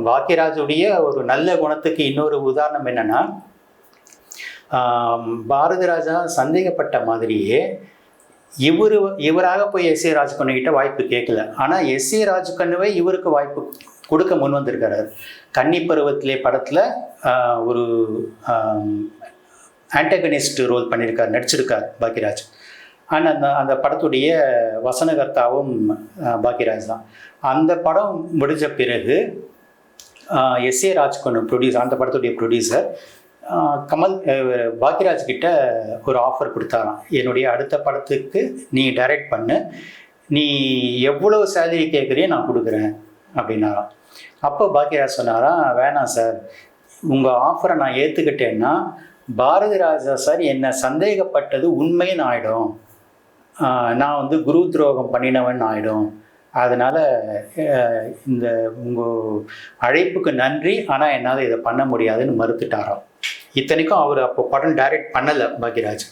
பாக்கியராஜுடைய ஒரு நல்ல குணத்துக்கு இன்னொரு உதாரணம் என்னன்னா, பாரதி ராஜா சந்தேகப்பட்ட மாதிரியே இவராக போய் எஸ் ஏ ராஜ்கண்ணு வாய்ப்பு கேட்கல. ஆனால் எஸ் ஏ ராஜ்கண்ணுவே இவருக்கு வாய்ப்பு கொடுக்க முன் வந்திருக்காரு. கன்னி பருவத்திலே படத்தில் ஒரு ஆன்டகனிஸ்ட் ரோல் பண்ணியிருக்கார், நடிச்சிருக்கார் பாக்கியராஜ். ஆனால் அந்த படத்துடைய வசனகர்த்தாவும் பாக்கியராஜ் தான். அந்த படம் முடிஞ்ச பிறகு எஸ் ஏ ராஜ்கண்ணு அந்த படத்துடைய ப்ரொடியூசர் கமல் பாக்கியராஜ் கிட்ட ஒரு ஆஃபர் கொடுத்தாராம். என்னுடைய அடுத்த படத்துக்கு நீ டைரக்ட் பண்ணு, நீ எவ்வளோ சேலரி கேட்குறியோ நான் கொடுக்குறேன் அப்படின்னாராம். அப்போ பாக்கியராஜ் சொன்னாராம், வேணாம் சார், உங்கள் ஆஃபரை நான் ஏற்றுக்கிட்டேன்னா பாரதி ராஜா சார் என்னை சந்தேகப்பட்டது உண்மைன்னு ஆகிடும், நான் குரு துரோகம் பண்ணினவன் ஆகிடும், அதனால் இந்த உங்கள் அழைப்புக்கு நன்றி, ஆனால் என்னால் இதை பண்ண முடியாதுன்னு மறுத்துட்டாராம். இத்தனைக்கும் அவர் அப்போ படம் டைரக்ட் பண்ணலை பாக்கியராஜ்,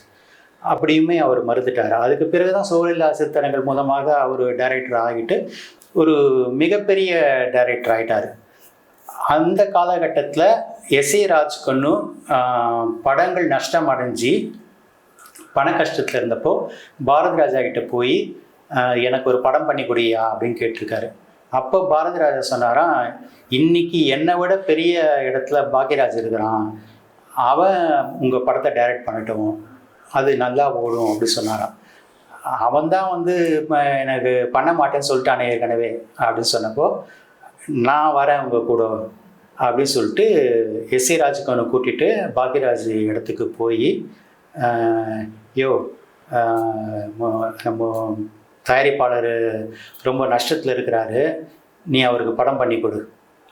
அப்படியுமே அவர் மறுத்துட்டார். அதுக்கு பிறகு தான் சோழில்லா சித்திரங்கள் மூலமாக அவர் டைரக்டர் ஆகிட்டு ஒரு மிகப்பெரிய டைரக்டர் ஆகிட்டார். அந்த காலகட்டத்தில் எஸ் ஏ ராஜ்கண்ணு படங்கள் நஷ்டம் அடைஞ்சி பண கஷ்டத்தில் இருந்தப்போ பாரதி ராஜா கிட்ட போய் எனக்கு ஒரு படம் பண்ணி கொடுயா அப்படின்னு கேட்டிருக்காரு. அப்போ பாரதி ராஜா சொன்னாராம், இன்னைக்கு என்னை விட பெரிய இடத்துல பாக்கியராஜ் இருக்கிறான், அவன் உங்கள் படத்தை டைரக்ட் பண்ணட்டும், அது நல்லா ஓடும் அப்படி சொன்னாராம். அவன் தான் எனக்கு பண்ண மாட்டேன்னு சொல்லிட்டானே ஏற்கனவே அப்படின்னு சொன்னப்போ, நான் வரேன் உங்கள் கூட அப்படின்னு சொல்லிட்டு எஸ் ஏ ராஜ்கண்ணு கூட்டிகிட்டு பாக்கியராஜ் இடத்துக்கு போய், நம்ம தயாரிப்பாளர் ரொம்ப நஷ்டத்தில் இருக்கிறாரு, நீ அவருக்கு படம் பண்ணி கொடு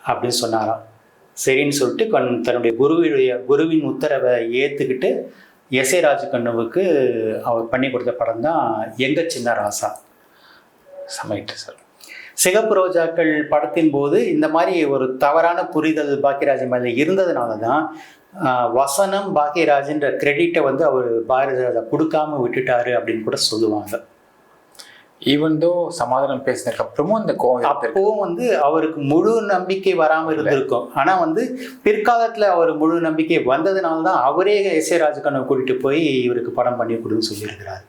அப்படின்னு சொன்னாராம். சரின்னு சொல்லிட்டு தன்னுடைய குருவின் உத்தரவை ஏற்றுக்கிட்டு எஸ் ஏ ராஜ்கண்ணுவுக்கு அவர் பண்ணி கொடுத்த படம் தான் எங்க சின்ன ராசா. சமைட்டு சார். சிகப்பு ரோஜாக்கள் படத்தின் போது இந்த மாதிரி ஒரு தவறான புரிதல் பாக்கியராஜ் மேலே இருந்ததுனால தான் வசனம் பாக்கியராஜ்ன்ற கிரெடிட்டை அவர் பாரதி ராஜா கொடுக்காம விட்டுட்டாரு அப்படின்னு கூட சொல்லுவாங்க. ஈவன் தோ சமாதானம் பேசினதுக்கு அப்புறமும் அந்த கோவம் அப்போவும் அவருக்கு முழு நம்பிக்கை வராமல் இருந்திருக்கும். ஆனால் பிற்காலத்தில் அவர் முழு நம்பிக்கை வந்ததுனால தான் அவரே எஸ் ஏ ராஜ்கண்ணை கூட்டிட்டு போய் இவருக்கு படம் பண்ணி கொடுன்னு சொல்லியிருக்கிறார்.